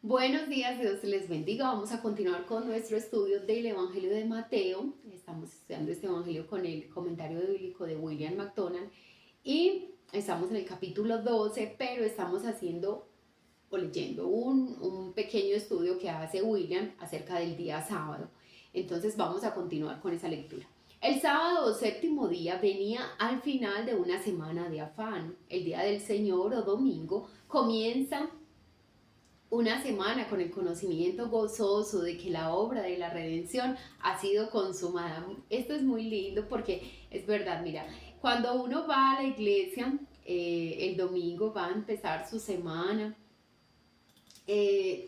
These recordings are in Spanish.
Buenos días, Dios les bendiga. Vamos a continuar con nuestro estudio del Evangelio de Mateo. Estamos estudiando este Evangelio con el comentario bíblico de William McDonald y estamos en el capítulo 12, pero estamos haciendo o leyendo un pequeño estudio que hace William acerca del día sábado. Entonces vamos a continuar con esa lectura. El sábado, séptimo día, venía al final de una semana de afán. El día del Señor o domingo comienza una semana con el conocimiento gozoso de que la obra de la redención ha sido consumada. Esto es muy lindo porque es verdad, mira, cuando uno va a la iglesia el domingo, va a empezar su semana,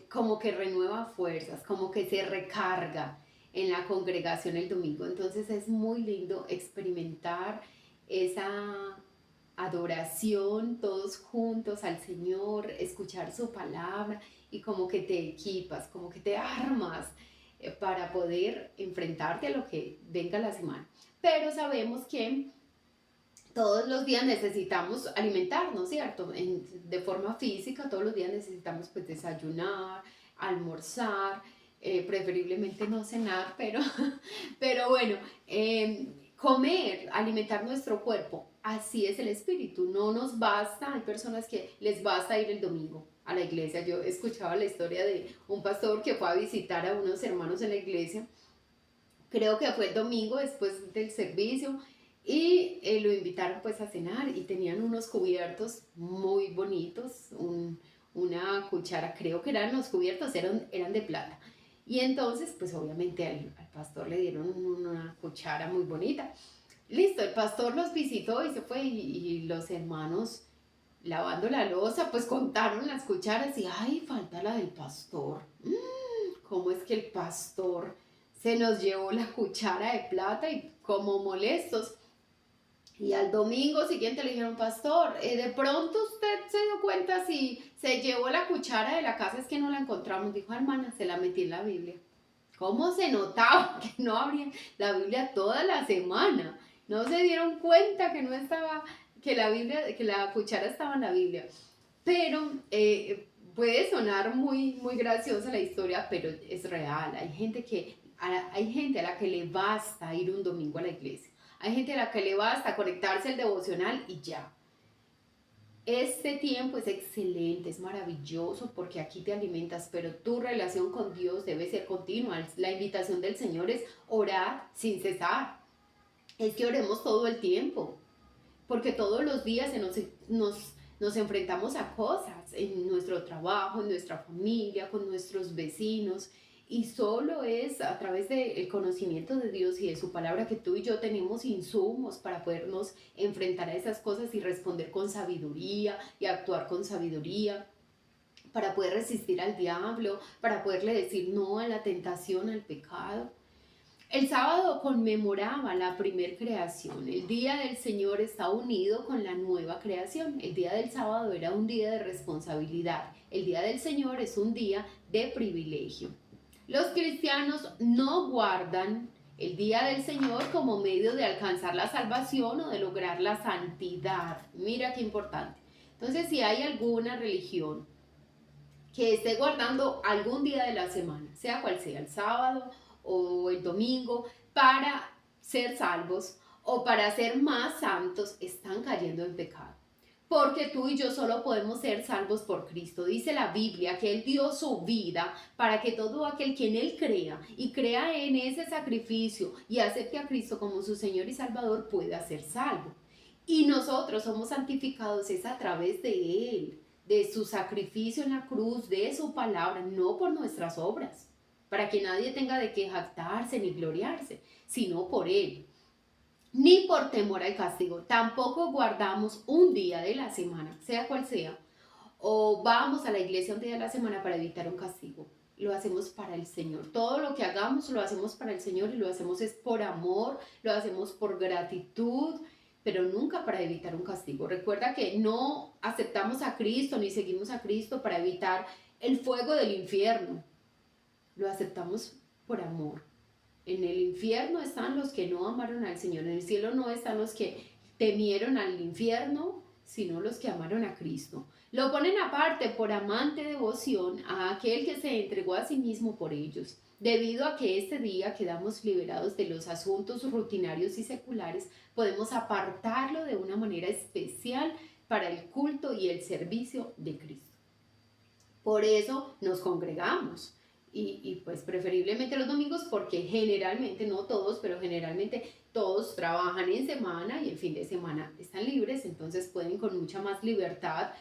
como que renueva fuerzas, como que se recarga en la congregación el domingo. Entonces es muy lindo experimentar esa adoración todos juntos al Señor, escuchar su palabra y como que te equipas, como que te armas para poder enfrentarte a lo que venga la semana. Pero sabemos que todos los días necesitamos alimentarnos, ¿cierto? De forma física, todos los días necesitamos pues desayunar, almorzar, preferiblemente no cenar, pero bueno, comer, alimentar nuestro cuerpo, así es el espíritu, no nos basta, hay personas que les basta ir el domingo a la iglesia. Yo escuchaba la historia de un pastor que fue a visitar a unos hermanos en la iglesia, creo que fue el domingo después del servicio, y lo invitaron pues a cenar y tenían unos cubiertos muy bonitos, una cuchara, creo que eran los cubiertos, eran de plata. Y entonces pues obviamente al pastor le dieron una cuchara muy bonita. Listo, el pastor los visitó y se fue y los hermanos lavando la loza pues contaron las cucharas y ay, falta la del pastor. ¿Cómo es que el pastor se nos llevó la cuchara de plata? Y como molestos. Y al domingo siguiente le dijeron, pastor, de pronto usted se dio cuenta si se llevó la cuchara de la casa, es que no la encontramos. Dijo, hermana, se la metí en la Biblia. ¿Cómo se notaba que no abrían la Biblia toda la semana? No se dieron cuenta que no estaba, que la Biblia, que la cuchara estaba en la Biblia. Pero puede sonar muy graciosa la historia, pero es real. Hay gente a la que le basta ir un domingo a la iglesia. Hay gente a la que le basta conectarse al devocional y ya. Este tiempo es excelente, es maravilloso porque aquí te alimentas, pero tu relación con Dios debe ser continua. La invitación del Señor es orar sin cesar. Es que oremos todo el tiempo, porque todos los días nos enfrentamos a cosas en nuestro trabajo, en nuestra familia, con nuestros vecinos, y solo es a través del conocimiento de Dios y de su palabra que tú y yo tenemos insumos para podernos enfrentar a esas cosas y responder con sabiduría y actuar con sabiduría, para poder resistir al diablo, para poderle decir no a la tentación, al pecado. El sábado conmemoraba la primer creación. El día del Señor está unido con la nueva creación. El día del sábado era un día de responsabilidad. El día del Señor es un día de privilegio. Los cristianos no guardan el día del Señor como medio de alcanzar la salvación o de lograr la santidad. Mira qué importante. Entonces, si hay alguna religión que esté guardando algún día de la semana, sea cual sea, el sábado o el domingo, para ser salvos o para ser más santos, están cayendo en pecado. Porque tú y yo solo podemos ser salvos por Cristo. Dice la Biblia que Él dio su vida para que todo aquel que en Él crea y crea en ese sacrificio y acepte a Cristo como su Señor y Salvador pueda ser salvo. Y nosotros somos santificados es a través de Él, de su sacrificio en la cruz, de su palabra, no por nuestras obras, para que nadie tenga de qué jactarse ni gloriarse, sino por Él. Ni por temor al castigo, tampoco guardamos un día de la semana, sea cual sea, o vamos a la iglesia un día de la semana para evitar un castigo. Lo hacemos para el Señor. Todo lo que hagamos lo hacemos para el Señor y lo hacemos es por amor, lo hacemos por gratitud, pero nunca para evitar un castigo. Recuerda que no aceptamos a Cristo ni seguimos a Cristo para evitar el fuego del infierno. Lo aceptamos por amor. En el infierno están los que no amaron al Señor. En el cielo no están los que temieron al infierno, sino los que amaron a Cristo. Lo ponen aparte por amante devoción a aquel que se entregó a sí mismo por ellos. Debido a que este día quedamos liberados de los asuntos rutinarios y seculares, podemos apartarlo de una manera especial para el culto y el servicio de Cristo. Por eso nos congregamos. Pues preferiblemente los domingos, porque generalmente, no todos, pero generalmente todos trabajan en semana y el fin de semana están libres, entonces pueden con mucha más libertad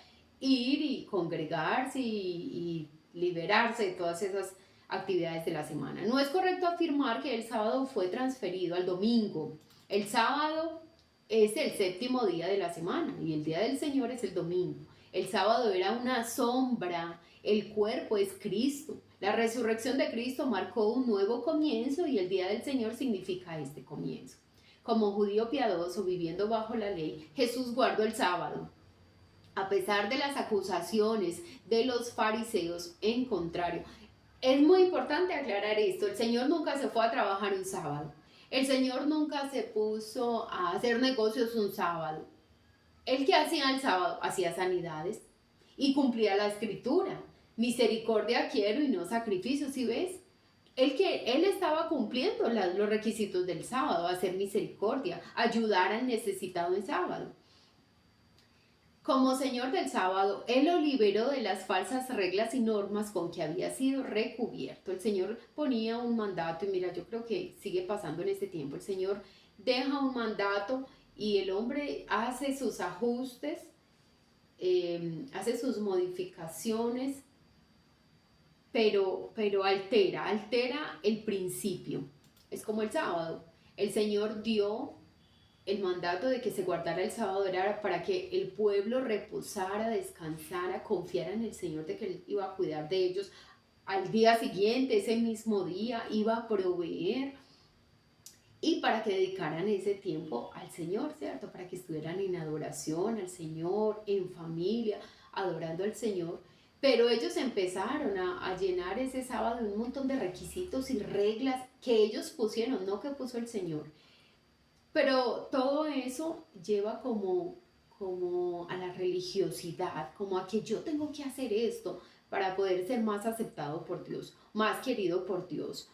ir y congregarse y liberarse de todas esas actividades de la semana. No es correcto afirmar que el sábado fue transferido al domingo. El sábado es el séptimo día de la semana y el día del Señor es el domingo. El sábado era una sombra, el cuerpo es Cristo. La resurrección de Cristo marcó un nuevo comienzo y el día del Señor significa este comienzo. Como judío piadoso viviendo bajo la ley, Jesús guardó el sábado. A pesar de las acusaciones de los fariseos, en contrario. Es muy importante aclarar esto, el Señor nunca se fue a trabajar un sábado. El Señor nunca se puso a hacer negocios un sábado. ¿El que hacía el sábado? Hacía sanidades y cumplía la escritura. Misericordia quiero y no sacrificio, ¿sí ves? Él estaba cumpliendo los requisitos del sábado, hacer misericordia, ayudar al necesitado en sábado. Como Señor del sábado, Él lo liberó de las falsas reglas y normas con que había sido recubierto. El Señor ponía un mandato y mira, yo creo que sigue pasando en este tiempo. El Señor deja un mandato y el hombre hace sus ajustes, hace sus modificaciones, pero altera el principio. Es como el sábado. El Señor dio el mandato de que se guardara el sábado, era para que el pueblo reposara, descansara, confiara en el Señor de que Él iba a cuidar de ellos. Al día siguiente, ese mismo día, iba a proveer y para que dedicaran ese tiempo al Señor, ¿cierto? Para que estuvieran en adoración al Señor, en familia, adorando al Señor. Pero ellos empezaron a llenar ese sábado un montón de requisitos y reglas que ellos pusieron, no que puso el Señor. Pero todo eso lleva como a la religiosidad, como a que yo tengo que hacer esto para poder ser más aceptado por Dios, más querido por Dios.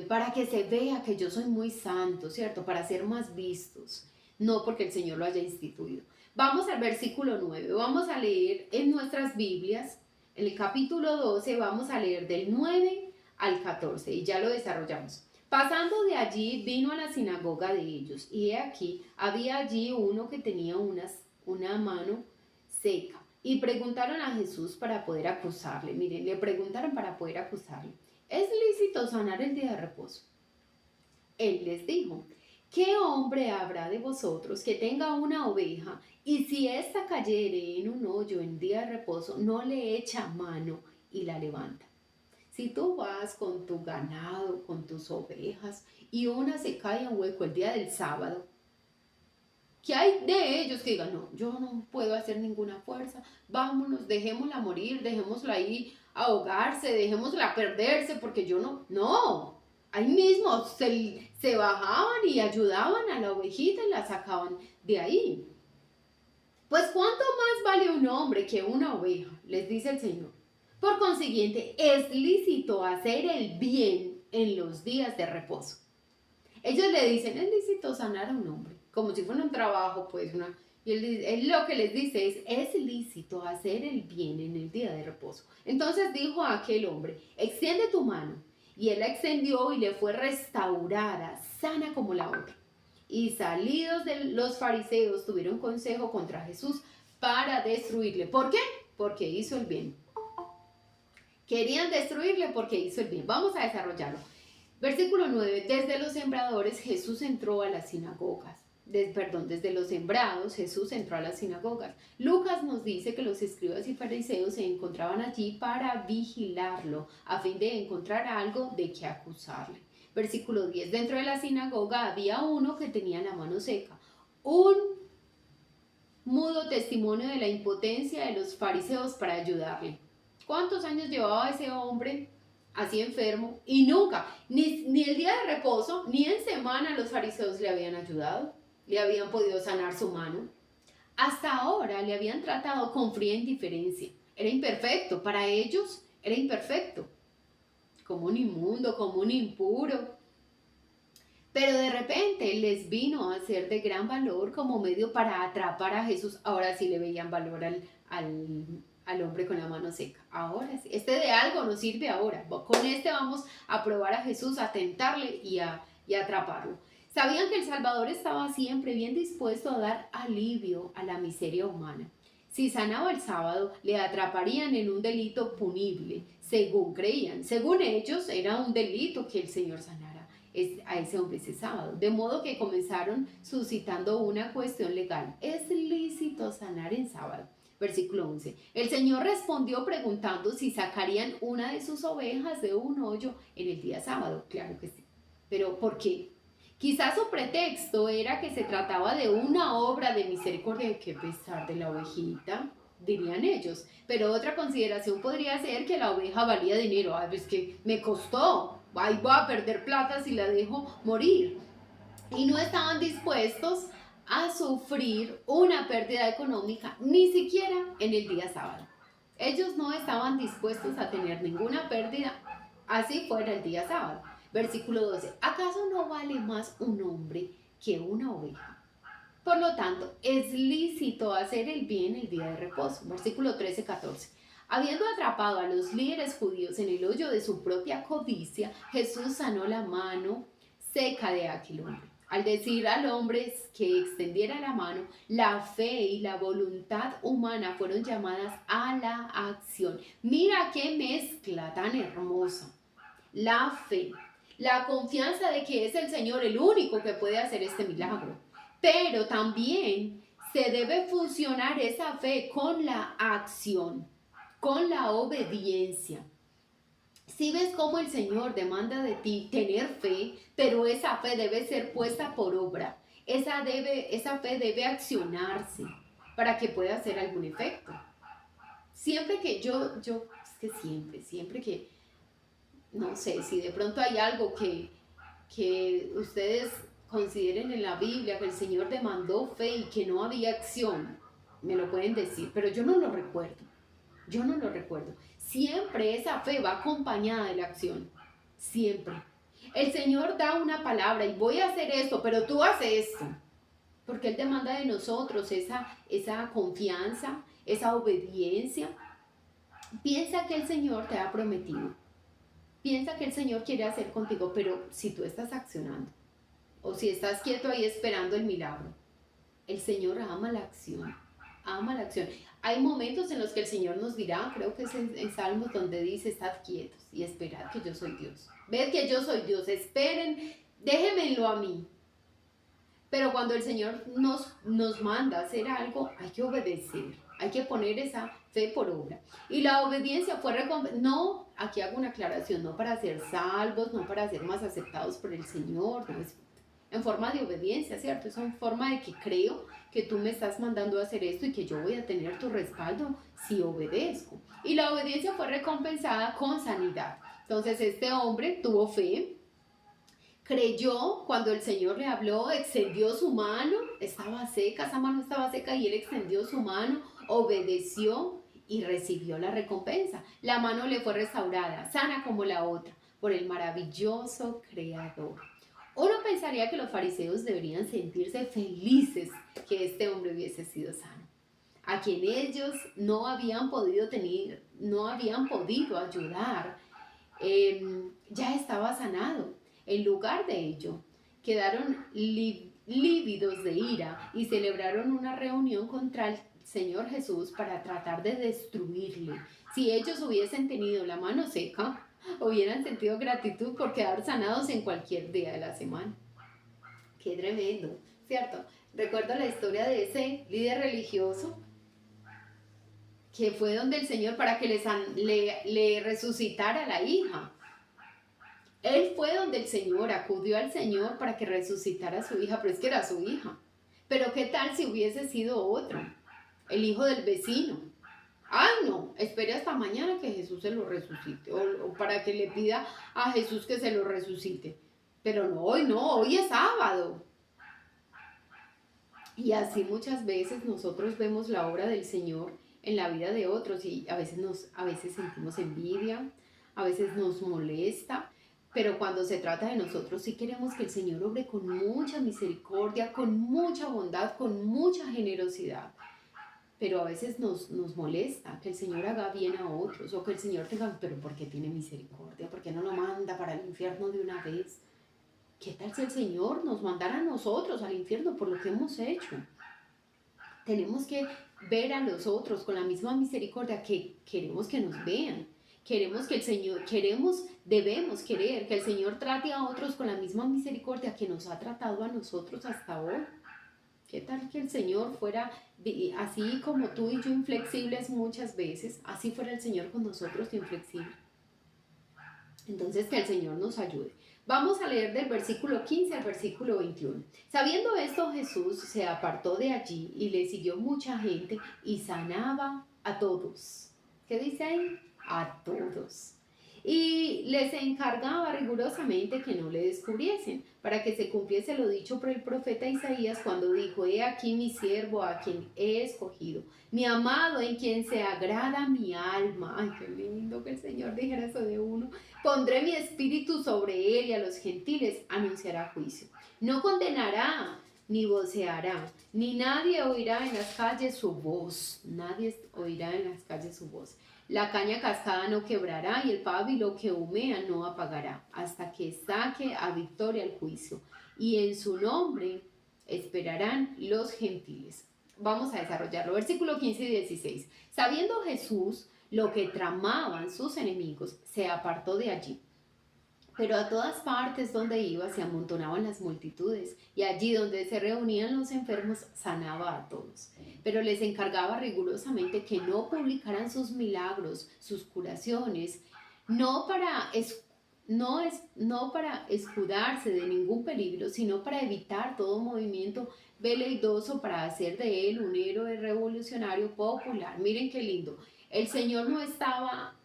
Para que se vea que yo soy muy santo, ¿cierto? Para ser más vistos, no porque el Señor lo haya instituido. Vamos al versículo 9, vamos a leer en nuestras Biblias, en el capítulo 12, vamos a leer del 9 al 14 y ya lo desarrollamos. Pasando de allí, vino a la sinagoga de ellos, y he aquí, había allí uno que tenía una mano seca, y preguntaron a Jesús para poder acusarle. Miren, le preguntaron para poder acusarle: ¿es lícito sanar el día de reposo? Él les dijo: ¿qué hombre habrá de vosotros que tenga una oveja, y si ésta cayere en un hoyo en día de reposo, no le echa mano y la levanta? Si tú vas con tu ganado, con tus ovejas, y una se cae en hueco el día del sábado, ¿qué hay de ellos que digan: no, yo no puedo hacer ninguna fuerza, vámonos, dejémosla morir, dejémosla ahí ahogarse, dejémosla perderse, porque yo no? No, ahí mismo se bajaban y ayudaban a la ovejita y la sacaban de ahí. Pues ¿cuánto más vale un hombre que una oveja? Les dice el Señor. Por consiguiente, es lícito hacer el bien en los días de reposo. Ellos le dicen: es lícito sanar a un hombre, como si fuera un trabajo, pues, y él lo que les dice es lícito hacer el bien en el día de reposo. Entonces dijo a aquel hombre: extiende tu mano. Y él la extendió y le fue restaurada, sana como la otra. Y salidos de los fariseos tuvieron consejo contra Jesús para destruirle. ¿Por qué? Porque hizo el bien. Querían destruirle porque hizo el bien. Vamos a desarrollarlo. Versículo 9. Desde los sembradores Jesús entró a las sinagogas. Desde los sembrados Jesús entró a las sinagogas. Lucas nos dice que los escribas y fariseos se encontraban allí para vigilarlo, a fin de encontrar algo de qué acusarle. Versículo 10. Dentro de la sinagoga había uno que tenía la mano seca. Un mudo testimonio de la impotencia de los fariseos para ayudarle. ¿Cuántos años llevaba ese hombre así enfermo? Y nunca, ni el día de reposo, ni en semana los fariseos le habían ayudado, le habían podido sanar su mano. Hasta ahora le habían tratado con fría indiferencia. Era imperfecto, para ellos era imperfecto, como un inmundo, como un impuro. Pero de repente les vino a ser de gran valor como medio para atrapar a Jesús. Ahora sí le veían valor al hombre con la mano seca. Ahora sí, este de algo nos sirve ahora. Con este vamos a probar a Jesús, a tentarle y a atraparlo. Sabían que el Salvador estaba siempre bien dispuesto a dar alivio a la miseria humana. Si sanaba el sábado, le atraparían en un delito punible, según creían. Según ellos, era un delito que el Señor sanara a ese hombre ese sábado. De modo que comenzaron suscitando una cuestión legal. ¿Es lícito sanar en sábado? Versículo 11. El Señor respondió preguntando si sacarían una de sus ovejas de un hoyo en el día sábado. Claro que sí. ¿Pero por qué? Quizás su pretexto era que se trataba de una obra de misericordia. Que pesar de la ovejita, dirían ellos. Pero otra consideración podría ser que la oveja valía dinero. Ah, pues que me costó. Ahí voy a perder plata si la dejo morir. Y no estaban dispuestos a sufrir una pérdida económica ni siquiera en el día sábado. Ellos no estaban dispuestos a tener ninguna pérdida, así fuera el día sábado. Versículo 12. ¿Acaso no vale más un hombre que una oveja? Por lo tanto, es lícito hacer el bien el día de reposo. Versículo 13-14. Habiendo atrapado a los líderes judíos en el hoyo de su propia codicia, Jesús sanó la mano seca de aquel hombre. Al decir al hombre que extendiera la mano, la fe y la voluntad humana fueron llamadas a la acción. Mira qué mezcla tan hermosa. La fe, la confianza de que es el Señor el único que puede hacer este milagro. Pero también se debe fusionar esa fe con la acción, con la obediencia. Si ves cómo el Señor demanda de ti tener fe, pero esa fe debe ser puesta por obra. Esa fe debe accionarse para que pueda hacer algún efecto. Siempre que es que siempre que, no sé, si de pronto hay algo que ustedes consideren en la Biblia que el Señor demandó fe y que no había acción, me lo pueden decir, pero yo no lo recuerdo. Yo no lo recuerdo. Siempre esa fe va acompañada de la acción. Siempre. El Señor da una palabra y voy a hacer esto, pero tú haces esto. Porque Él demanda de nosotros esa confianza, esa obediencia. Piensa que el Señor te ha prometido. Piensa que el Señor quiere hacer contigo, pero si tú estás accionando o si estás quieto ahí esperando el milagro, el Señor ama la acción. Ama la acción. Hay momentos en los que el Señor nos dirá, creo que es en Salmos donde dice, estad quietos y esperad que yo soy Dios. Ved que yo soy Dios, esperen, déjenmelo a mí. Pero cuando el Señor nos manda a hacer algo, hay que obedecer, hay que poner esa fe por obra. Y la obediencia fue recompensada, no, aquí hago una aclaración, no para ser salvos, no para ser más aceptados por el Señor, no es en forma de obediencia, ¿cierto? Es en forma de que creo que tú me estás mandando a hacer esto y que yo voy a tener tu respaldo si obedezco. Y la obediencia fue recompensada con sanidad. Entonces este hombre tuvo fe, creyó cuando el Señor le habló, extendió su mano, estaba seca, esa mano estaba seca y él extendió su mano, obedeció y recibió la recompensa. La mano le fue restaurada, sana como la otra, por el maravilloso Creador. Uno pensaría que los fariseos deberían sentirse felices que este hombre hubiese sido sano, a quien ellos no habían podido ayudar, ya estaba sanado. En lugar de ello, quedaron lívidos de ira y celebraron una reunión contra el Señor Jesús para tratar de destruirle. Si ellos hubiesen tenido la mano seca, hubieran sentido gratitud por quedar sanados en cualquier día de la semana. Qué tremendo, ¿cierto? Recuerdo la historia de ese líder religioso que fue donde el Señor para que le resucitara la hija. Él fue donde el Señor, acudió al Señor para que resucitara a su hija, pero es que era su hija. Pero ¿qué tal si hubiese sido otro? El hijo del vecino. Ay, no, espere hasta mañana que Jesús se lo resucite, o para que le pida a Jesús que se lo resucite. Pero no, hoy es sábado. Y así muchas veces nosotros vemos la obra del Señor en la vida de otros y a veces sentimos envidia, a veces nos molesta, pero cuando se trata de nosotros sí queremos que el Señor obre con mucha misericordia, con mucha bondad, con mucha generosidad. Pero a veces nos molesta que el Señor haga bien a otros o que el Señor tenga, pero ¿por qué tiene misericordia? ¿Por qué no lo manda para el infierno de una vez? ¿Qué tal si el Señor nos mandara a nosotros al infierno por lo que hemos hecho? Tenemos que ver a los otros con la misma misericordia que queremos que nos vean. Queremos que el Señor, debemos querer que el Señor trate a otros con la misma misericordia que nos ha tratado a nosotros hasta hoy. ¿Qué tal que el Señor fuera así como tú y yo inflexibles muchas veces? Así fuera el Señor con nosotros inflexible. Entonces que el Señor nos ayude. Vamos a leer del versículo 15 al versículo 21. Sabiendo esto, Jesús se apartó de allí y le siguió mucha gente y sanaba a todos. ¿Qué dice ahí? A todos. Y les encargaba rigurosamente que no le descubriesen, para que se cumpliese lo dicho por el profeta Isaías cuando dijo: he aquí mi siervo a quien he escogido, mi amado en quien se agrada mi alma. Ay, qué lindo que el Señor dijera eso de uno. Pondré mi espíritu sobre él y a los gentiles anunciará juicio. No condenará ni voceará, ni nadie oirá en las calles su voz. Nadie oirá en las calles su voz. La caña cascada no quebrará y el pábilo que humea no apagará, hasta que saque a victoria el juicio. Y en su nombre esperarán los gentiles. Vamos a desarrollarlo. Versículo 15 y 16. Sabiendo Jesús lo que tramaban sus enemigos, se apartó de allí. Pero a todas partes donde iba se amontonaban las multitudes, y allí donde se reunían los enfermos sanaba a todos. Pero les encargaba rigurosamente que no publicaran sus milagros, sus curaciones, no para no para escudarse de ningún peligro, sino para evitar todo movimiento veleidoso para hacer de él un héroe revolucionario popular. Miren qué lindo. El Señor no estaba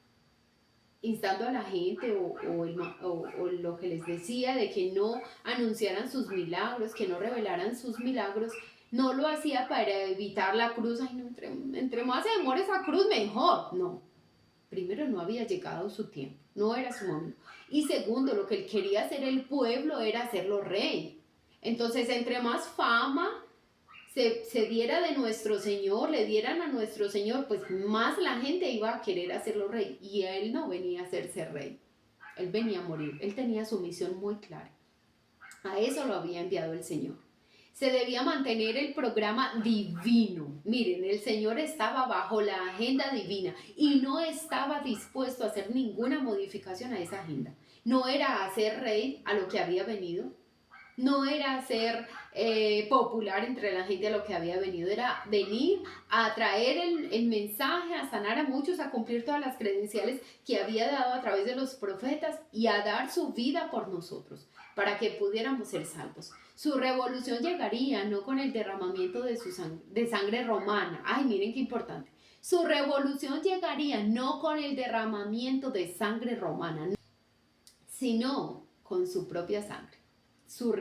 instando a la gente o lo que les decía de que no anunciaran sus milagros, que no revelaran sus milagros, no lo hacía para evitar la cruz. Ay, no, entre más se demore esa cruz, mejor. No, primero no había llegado su tiempo, no era su momento. Y segundo, lo que él quería hacer el pueblo era hacerlo rey. Entonces, entre más fama se diera de nuestro Señor, le dieran a nuestro Señor, pues más la gente iba a querer hacerlo rey. Y él no venía a hacerse rey, él venía a morir, él tenía su misión muy clara. A eso lo había enviado el Señor. Se debía mantener el programa divino. Miren, el Señor estaba bajo la agenda divina y no estaba dispuesto a hacer ninguna modificación a esa agenda. No era hacer rey a lo que había venido, no era ser popular entre la gente a lo que había venido, era venir a traer el mensaje, a sanar a muchos, a cumplir todas las credenciales que había dado a través de los profetas y a dar su vida por nosotros, para que pudiéramos ser salvos. Su revolución llegaría no con el derramamiento de sangre romana. Ay, miren qué importante. Su revolución llegaría no con el derramamiento de sangre romana, sino con su propia sangre. Su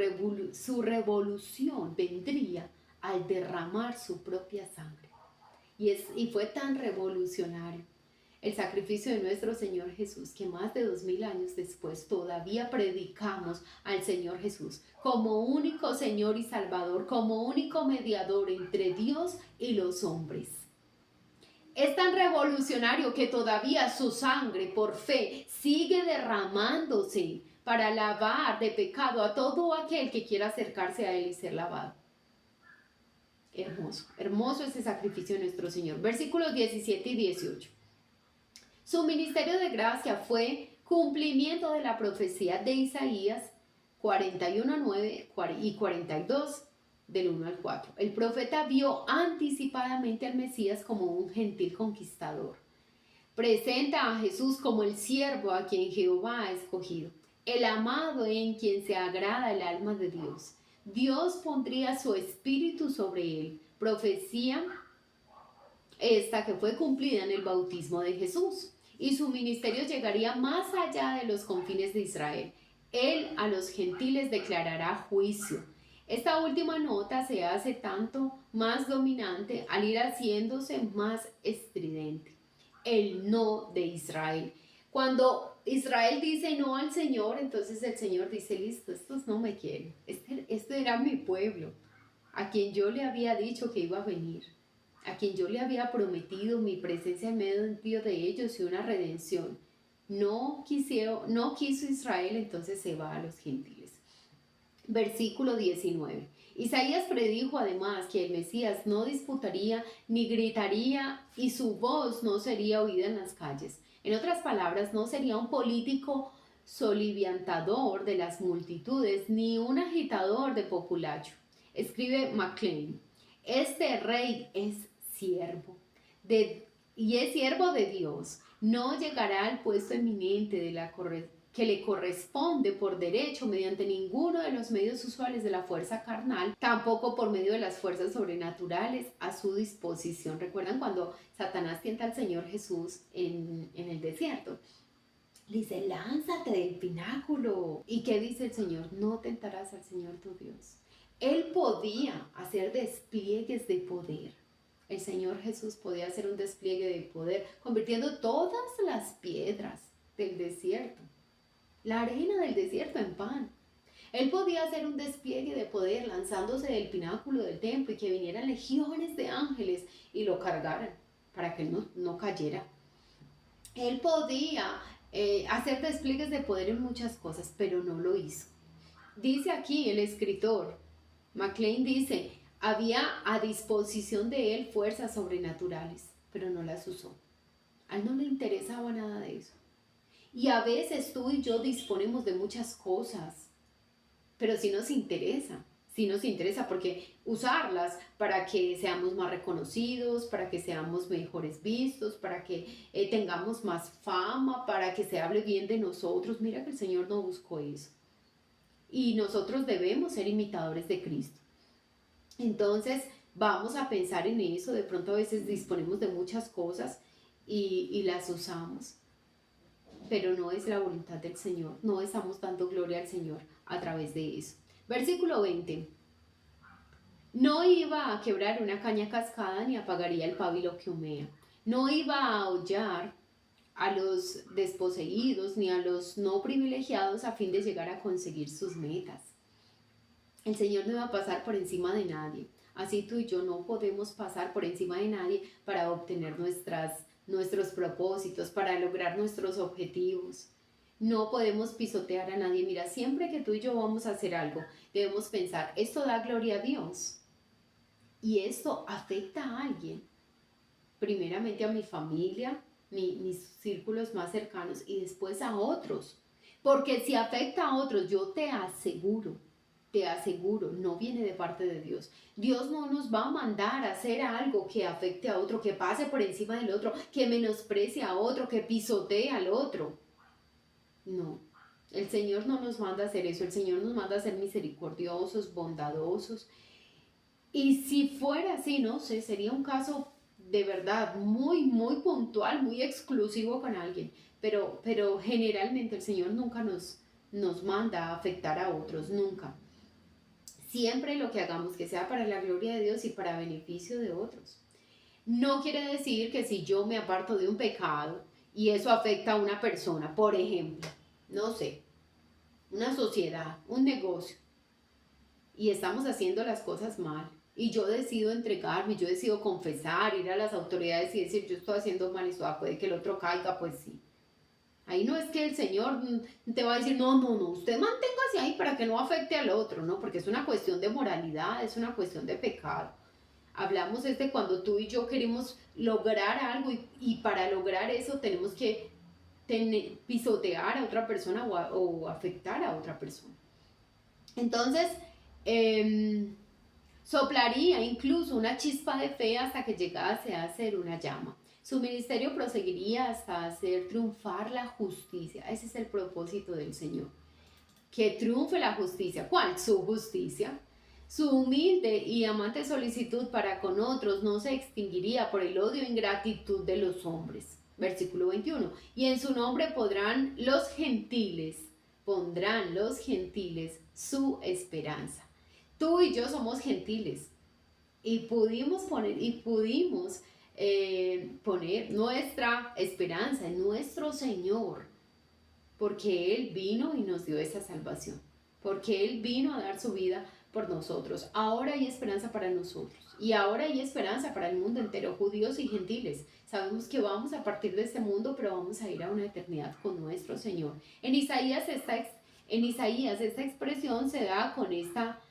revolución vendría al derramar su propia sangre. Y fue tan revolucionario el sacrificio de nuestro Señor Jesús que más de 2000 años después todavía predicamos al Señor Jesús como único Señor y Salvador, como único mediador entre Dios y los hombres. Es tan revolucionario que todavía su sangre por fe sigue derramándose para lavar de pecado a todo aquel que quiera acercarse a él y ser lavado. Hermoso, hermoso ese sacrificio de nuestro Señor. Versículos 17 y 18. Su ministerio de gracia fue cumplimiento de la profecía de Isaías 41:9 y 42 del 1 al 4. El profeta vio anticipadamente al Mesías como un gentil conquistador. Presenta a Jesús como el siervo a quien Jehová ha escogido, el amado en quien se agrada el alma de Dios. Dios pondría su espíritu sobre él. Profecía esta que fue cumplida en el bautismo de Jesús. Y su ministerio llegaría más allá de los confines de Israel. Él a los gentiles declarará juicio. Esta última nota se hace tanto más dominante al ir haciéndose más estridente. El no de Israel. Cuando Israel dice no al Señor, entonces el Señor dice, listo, estos no me quieren. Este era mi pueblo, a quien yo le había dicho que iba a venir, a quien yo le había prometido mi presencia en medio de ellos y una redención. No quiso Israel, entonces se va a los gentiles. Versículo 19. Isaías predijo además que el Mesías no disputaría ni gritaría y su voz no sería oída en las calles. En otras palabras, no sería un político soliviantador de las multitudes ni un agitador de populacho. Escribe MacLean, este rey es siervo y es siervo de Dios. No llegará al puesto eminente de la que le corresponde por derecho mediante ninguno de los medios usuales de la fuerza carnal, tampoco por medio de las fuerzas sobrenaturales a su disposición. ¿Recuerdan cuando Satanás tienta al Señor Jesús en el desierto? Dice, lánzate del pináculo. ¿Y qué dice el Señor? No tentarás al Señor tu Dios. Él podía hacer despliegues de poder. El Señor Jesús podía hacer un despliegue de poder, convirtiendo todas las piedras del desierto, la arena del desierto, en pan. Él podía hacer un despliegue de poder lanzándose del pináculo del templo y que vinieran legiones de ángeles y lo cargaran para que él no cayera. Él podía hacer despliegues de poder en muchas cosas, pero no lo hizo. Dice aquí el escritor, MacLean dice, había a disposición de él fuerzas sobrenaturales, pero no las usó. A él no le interesaba nada de eso. Y a veces tú y yo disponemos de muchas cosas, pero sí nos interesa porque usarlas para que seamos más reconocidos, para que seamos mejores vistos, para que tengamos más fama, para que se hable bien de nosotros. Mira que el Señor no buscó eso. Y nosotros debemos ser imitadores de Cristo. Entonces vamos a pensar en eso. De pronto a veces disponemos de muchas cosas y las usamos, pero no es la voluntad del Señor, no estamos dando gloria al Señor a través de eso. Versículo 20. No iba a quebrar una caña cascada ni apagaría el pábilo que humea. No iba a aullar a los desposeídos ni a los no privilegiados a fin de llegar a conseguir sus metas. El Señor no va a pasar por encima de nadie. Así tú y yo no podemos pasar por encima de nadie para obtener nuestros propósitos, para lograr nuestros objetivos. No podemos pisotear a nadie. Mira, siempre que tú y yo vamos a hacer algo, debemos pensar, esto da gloria a Dios y esto afecta a alguien. Primeramente a mi familia, mis círculos más cercanos y después a otros. Porque si afecta a otros, yo te aseguro, no viene de parte de Dios. Dios no nos va a mandar a hacer algo que afecte a otro, que pase por encima del otro, que menosprecie a otro, que pisotee al otro. No, el Señor no nos manda a hacer eso. El Señor nos manda a ser misericordiosos, bondadosos. Y si fuera así, no sé, sería un caso de verdad muy, muy puntual, muy exclusivo con alguien. Pero generalmente el Señor nunca nos manda a afectar a otros, nunca. Siempre lo que hagamos que sea para la gloria de Dios y para beneficio de otros. No quiere decir que si yo me aparto de un pecado y eso afecta a una persona, por ejemplo, no sé, una sociedad, un negocio, y estamos haciendo las cosas mal, y yo decido entregarme, yo decido confesar, ir a las autoridades y decir, yo estoy haciendo mal, y eso puede que el otro caiga, pues sí. Ahí no es que el Señor te va a decir, no, usted manténgase ahí para que no afecte al otro, ¿no? Porque es una cuestión de moralidad, es una cuestión de pecado. Hablamos de cuando tú y yo queremos lograr algo y para lograr eso tenemos que pisotear a otra persona o afectar a otra persona. Entonces, soplaría incluso una chispa de fe hasta que llegase a ser una llama. Su ministerio proseguiría hasta hacer triunfar la justicia. Ese es el propósito del Señor. Que triunfe la justicia. ¿Cuál? Su justicia. Su humilde y amante solicitud para con otros no se extinguiría por el odio e ingratitud de los hombres. Versículo 21. Y en su nombre pondrán los gentiles su esperanza. Tú y yo somos gentiles y pudimos poner nuestra esperanza en nuestro Señor, porque Él vino y nos dio esa salvación, porque Él vino a dar su vida por nosotros. Ahora hay esperanza para nosotros y ahora hay esperanza para el mundo entero, judíos y gentiles. Sabemos que vamos a partir de este mundo, pero vamos a ir a una eternidad con nuestro Señor. En Isaías esta expresión se da con esta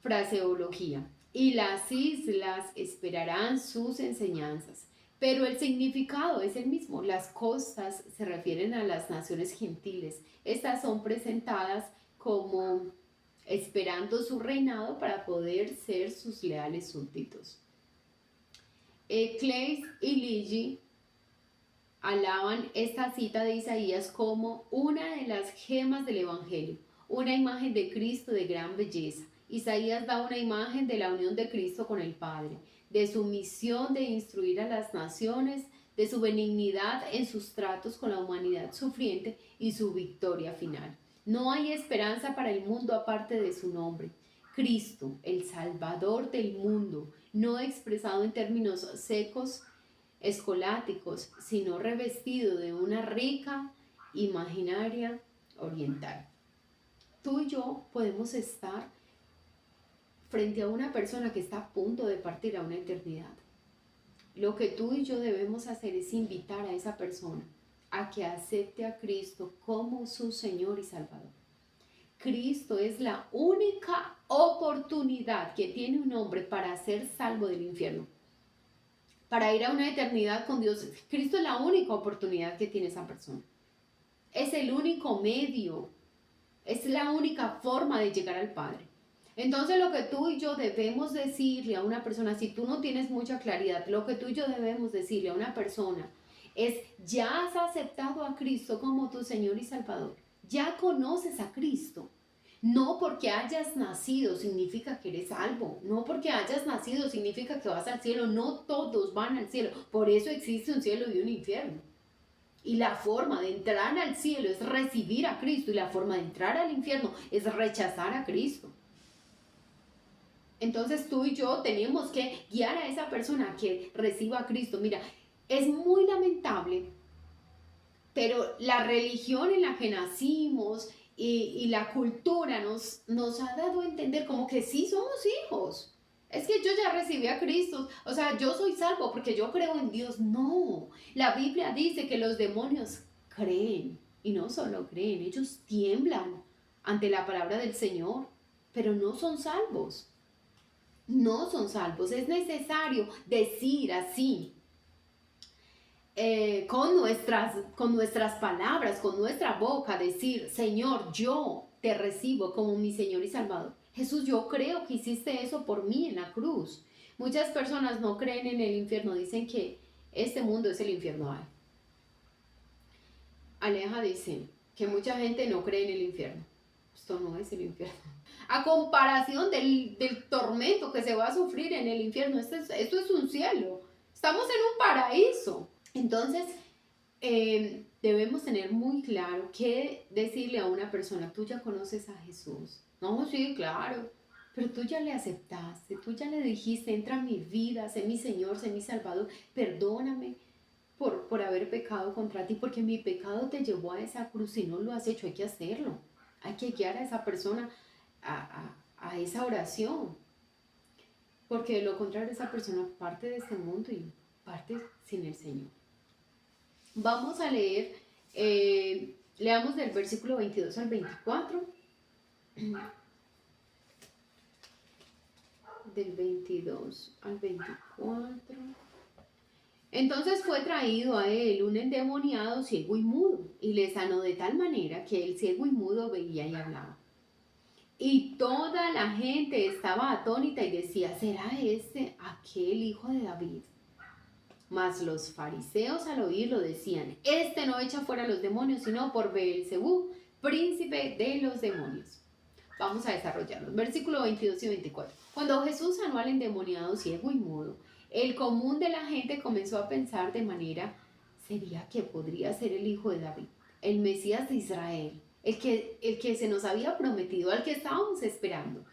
fraseología: y las islas esperarán sus enseñanzas. Pero el significado es el mismo. Las costas se refieren a las naciones gentiles. Estas son presentadas como esperando su reinado para poder ser sus leales súbditos. Claes y Liggy alaban esta cita de Isaías como una de las gemas del Evangelio, una imagen de Cristo de gran belleza. Isaías da una imagen de la unión de Cristo con el Padre, de su misión de instruir a las naciones, de su benignidad en sus tratos con la humanidad sufriente y su victoria final. No hay esperanza para el mundo aparte de su nombre. Cristo, el Salvador del mundo, no expresado en términos secos, escoláticos, sino revestido de una rica imaginaria oriental. Tú y yo podemos estar frente a una persona que está a punto de partir a una eternidad. Lo que tú y yo debemos hacer es invitar a esa persona a que acepte a Cristo como su Señor y Salvador. Cristo es la única oportunidad que tiene un hombre para ser salvo del infierno, para ir a una eternidad con Dios. Cristo es la única oportunidad que tiene esa persona. Es el único medio, es la única forma de llegar al Padre. Entonces lo que tú y yo debemos decirle a una persona, si tú no tienes mucha claridad, lo que tú y yo debemos decirle a una persona es: ya has aceptado a Cristo como tu Señor y Salvador, ya conoces a Cristo. No porque hayas nacido significa que eres salvo, no porque hayas nacido significa que vas al cielo, no todos van al cielo, por eso existe un cielo y un infierno. Y la forma de entrar al cielo es recibir a Cristo y la forma de entrar al infierno es rechazar a Cristo. Entonces tú y yo tenemos que guiar a esa persona a que reciba a Cristo. Mira, es muy lamentable, pero la religión en la que nacimos y la cultura nos ha dado a entender como que sí somos hijos. Es que yo ya recibí a Cristo, o sea, yo soy salvo porque yo creo en Dios. No, la Biblia dice que los demonios creen, y no solo creen, ellos tiemblan ante la palabra del Señor, pero no son salvos. No son salvos. Es necesario decir así, con nuestras palabras, con nuestra boca, decir: Señor, yo te recibo como mi Señor y Salvador. Jesús, yo creo que hiciste eso por mí en la cruz. Muchas personas no creen en el infierno, dicen que este mundo es el infierno. Aleja dice que mucha gente no cree en el infierno. Esto no es el infierno. A comparación del tormento que se va a sufrir en el infierno, esto es un cielo. Estamos en un paraíso. Entonces, debemos tener muy claro qué decirle a una persona: tú ya conoces a Jesús. No, sí, claro, pero tú ya le aceptaste, tú ya le dijiste: entra a mi vida, sé mi Señor, sé mi Salvador, perdóname por haber pecado contra ti, porque mi pecado te llevó a esa cruz. Si no lo has hecho, hay que hacerlo. Hay que guiar a esa persona a esa oración, porque de lo contrario esa persona parte de este mundo y parte sin el Señor. Vamos a leer, leamos del versículo 22 al 24. Del 22 al 24. Entonces fue traído a él un endemoniado ciego y mudo, y le sanó de tal manera que el ciego y mudo veía y hablaba. Y toda la gente estaba atónita y decía: ¿será este aquel hijo de David? Mas los fariseos al oírlo decían: este no echa fuera los demonios, sino por Beelzebú, príncipe de los demonios. Vamos a desarrollarlos. Versículo 22 y 24. Cuando Jesús sanó al endemoniado ciego y mudo, el común de la gente comenzó a pensar de manera: ¿sería que podría ser el hijo de David, el Mesías de Israel, el que se nos había prometido, al que estábamos esperando?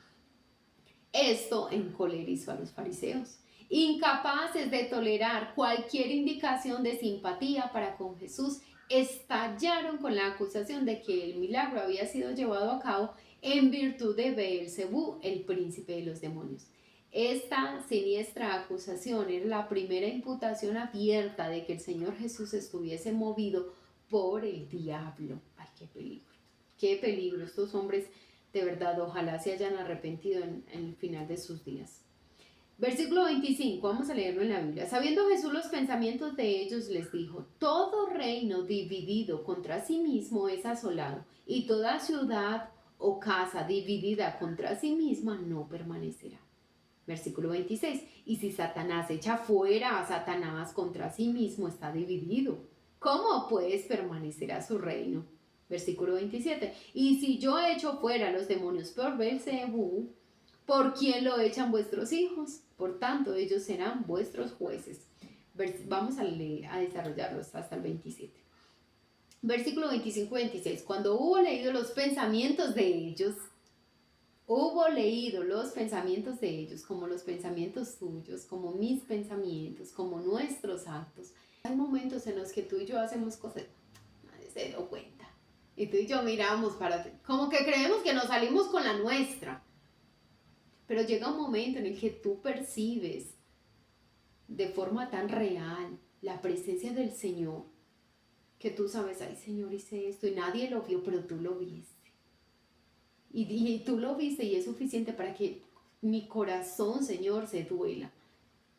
Esto encolerizó a los fariseos, incapaces de tolerar cualquier indicación de simpatía para con Jesús. Estallaron con la acusación de que el milagro había sido llevado a cabo en virtud de Beelzebú, el príncipe de los demonios. Esta siniestra acusación era la primera imputación abierta de que el Señor Jesús estuviese movido por el diablo. Ay, qué peligro, qué peligro. Estos hombres, de verdad, ojalá se hayan arrepentido en el final de sus días. Versículo 25, vamos a leerlo en la Biblia. Sabiendo Jesús los pensamientos de ellos, les dijo: todo reino dividido contra sí mismo es asolado, y toda ciudad o casa dividida contra sí misma no permanecerá. Versículo 26, y si Satanás echa fuera a Satanás, contra sí mismo está dividido. ¿Cómo pues permanecerá su reino? Versículo 27, y si yo echo fuera a los demonios por Beelzebú, ¿por quién lo echan vuestros hijos? Por tanto, ellos serán vuestros jueces. Vamos a desarrollarlos hasta el 27. Versículo 25-26. Cuando hubo leído los pensamientos de ellos, como los pensamientos tuyos, como mis pensamientos, como nuestros actos. Hay momentos en los que tú y yo hacemos cosas, nadie se dio cuenta. Y tú y yo miramos como que creemos que nos salimos con la nuestra. Pero llega un momento en el que tú percibes de forma tan real la presencia del Señor, que tú sabes: ay, Señor, hice esto y nadie lo vio, pero tú lo viste. Y tú lo viste, y es suficiente para que mi corazón, Señor, se duela.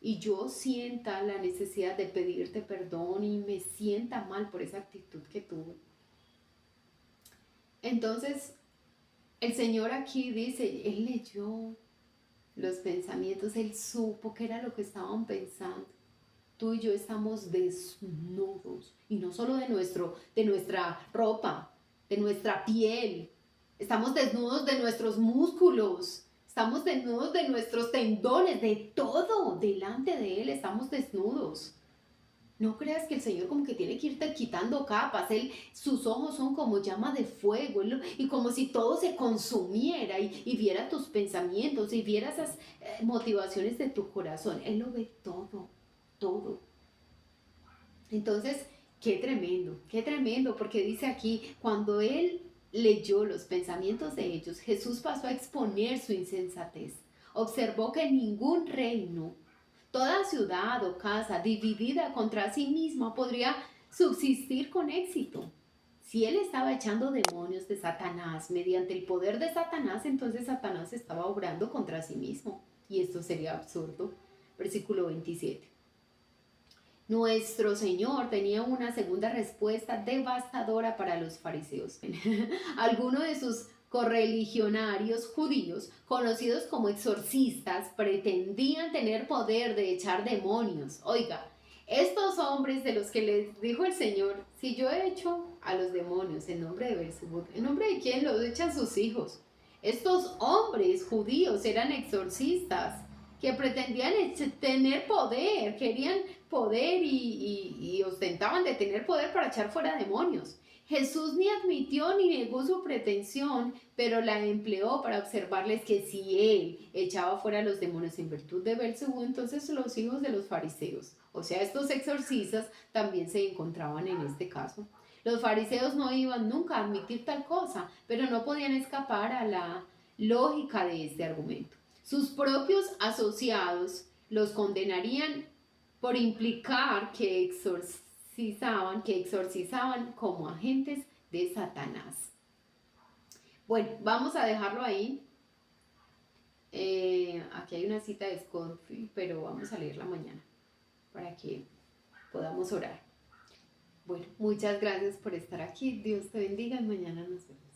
Y yo sienta la necesidad de pedirte perdón y me sienta mal por esa actitud que tuve. Entonces, el Señor aquí dice, Él leyó los pensamientos, Él supo qué era lo que estaban pensando. Tú y yo estamos desnudos, y no solo de nuestra ropa, de nuestra piel. Estamos desnudos de nuestros músculos, estamos desnudos de nuestros tendones, de todo. Delante de Él estamos desnudos. No creas que el Señor como que tiene que irte quitando capas. Sus ojos son como llama de fuego, y como si todo se consumiera y viera tus pensamientos y viera esas motivaciones de tu corazón. Él lo ve todo, todo. Entonces, qué tremendo, porque dice aquí, cuando Él leyó los pensamientos de ellos, Jesús pasó a exponer su insensatez. Observó que ningún reino, toda ciudad o casa dividida contra sí misma podría subsistir con éxito. Si Él estaba echando demonios de Satanás mediante el poder de Satanás, entonces Satanás estaba obrando contra sí mismo. Y esto sería absurdo. Versículo 27. Nuestro Señor tenía una segunda respuesta devastadora para los fariseos. Algunos de sus correligionarios judíos, conocidos como exorcistas, pretendían tener poder de echar demonios. Oiga, estos hombres de los que les dijo el Señor: si yo echo a los demonios en nombre de Beelzebú, ¿en nombre de quién los echan sus hijos? Estos hombres judíos eran exorcistas que pretendían tener poder, querían poder y ostentaban de tener poder para echar fuera demonios. Jesús ni admitió ni negó su pretensión, pero la empleó para observarles que si Él echaba fuera los demonios en virtud de Beelzebú, entonces los hijos de los fariseos, o sea, estos exorcistas, también se encontraban en este caso. Los fariseos no iban nunca a admitir tal cosa, pero no podían escapar a la lógica de este argumento. Sus propios asociados los condenarían por implicar que exorcizaban como agentes de Satanás. Bueno, vamos a dejarlo ahí. Aquí hay una cita de Scofield, pero vamos a leerla mañana para que podamos orar. Bueno, muchas gracias por estar aquí. Dios te bendiga y mañana nos vemos.